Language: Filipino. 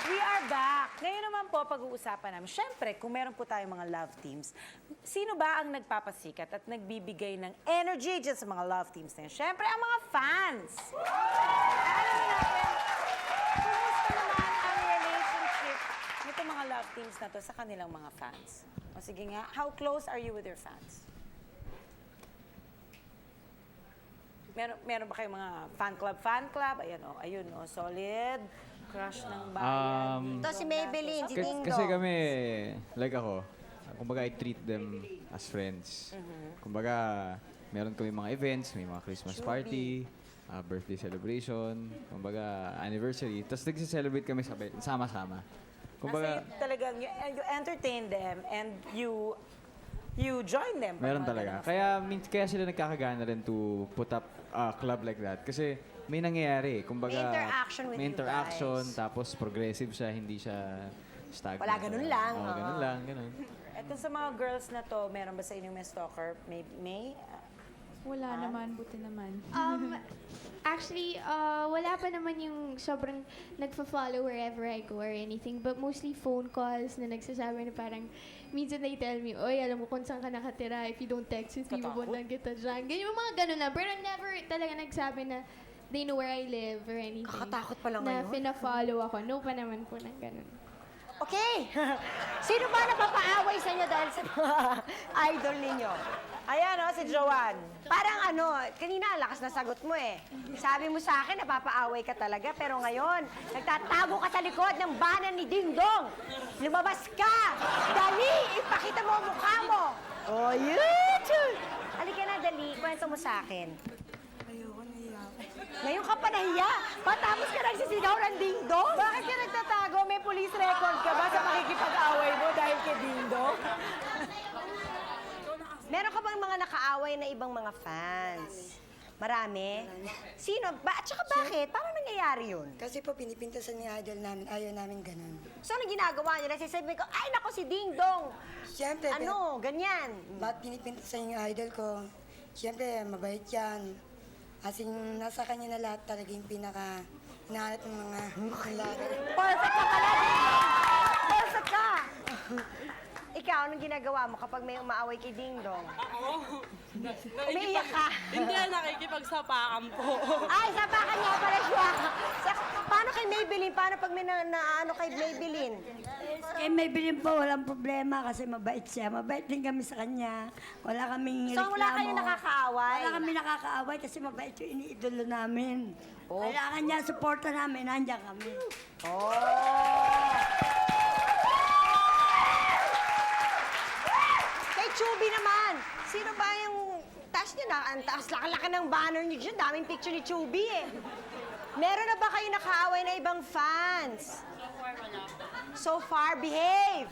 We are back. Ngayon naman po, pag-uusapan namin. Siyempre, kung meron po tayong mga love teams, sino ba ang nagpapasikat at nagbibigay ng energy dyan sa mga love teams na yun? Siyempre, ang mga fans. Alam natin, kumusta naman ang relationship nitong mga love teams na to sa kanilang mga fans? O sige nga, how close are you with your fans? Meron ba kayong mga fan club? Ayan o, solid. Crush ng bayan. Ito si Maybelline, si Ding Kasi Dong. kami, like ako, kumbaga I treat them as friends. Kumbaga, meron kami mga events, may mga Christmas party, birthday celebration, kumbaga anniversary. Tapos nagse-celebrate kami sabay, sama-sama. Kumbaga, Talagang you entertain them and you join them. meron talaga. Kaya sila nagkakagana rin to put up a club like that. Kasi may nangyayari. Kumbaga, May interaction with may you interaction, guys. tapos progressive siya, hindi siya stagnant. Wala, ganun lang. Oo, ganun lang, ganun. Ito sa mga girls na to, meron ba sa inyong may stalker? May? Wala naman, buti naman. Actually, wala pa naman yung sobrang nagfa-follow wherever I go or anything. But mostly phone calls na nagsasabi na parang, minsan they tell me, oy, alam mo kung saan ka nakatira, if you don't text with me, pupuntahan kita dyan. Ganyan, yung mga ganun lang. Pero never talaga nagsabi na they know where I live or anything. Kakatakot pala Na ngayon. pina-follow ako. No pa naman po ng ganun. Okay. Sino ba napapaaway sa inyo dahil sa mga idol ninyo? Ayan o, si Joanne. Parang kanina lakas na sagot mo eh. Sabi mo sa akin, napapaaway ka talaga, pero ngayon, nagtatago ka sa likod ng banan ni Ding Dong. Lumabas ka! Dali! Ipakita mo ang mukha mo! Oh, YouTube! Halika na, dali. Kwento mo sa akin. Ngayon ka pa nahiya? Patapos ka nagsisigaw ng Ding Dong? Bakit ka nagtatago? May police record ka ba sa pakikipag-away mo dahil kay Dindo? Meron ka bang mga nakaaway na ibang mga fans? Marami? Sino? At saka bakit? Paano nangyayari yun? Kasi po, pinipintasan ni idol namin. Ayaw namin ganun. So, anong ginagawa niyo? Nagsisabi ko, ay, nako si Ding Dong! Siyempre, Ganyan. ba't pinipintasan yung idol ko? Siyempre, mabait yan. As in, nasa kanya na lahat talaga yung pinaka hinahanap ng mga lahat. Perfect ka pala, Ding Dong! Perfect ka! Ikaw, anong ginagawa mo kapag may umaaway kay Ding Dong? Umiiyak ka? Hindi, nakikipagsapakan po. Ay, sapakan niya pala siya. Paano kay Maybelline? Paano pag may naano kay Maybelline? Kay Maybelline po, walang problema kasi mabait siya. Mabait din kami sa kanya. Wala kaming So, wala kayong nakakaaway? Wala kami nakakaaway kasi mabait yung iniidolo namin. Oh. Kailangan niya, suporta namin, nandiyan kami. Kay Chubby naman, sino ba yung taas niya na? Ang taas, laki-laki ng banner niyo dyan. Daming picture ni Chubby eh. Meron na ba kayo nakaaway na ibang fans? So far, behave.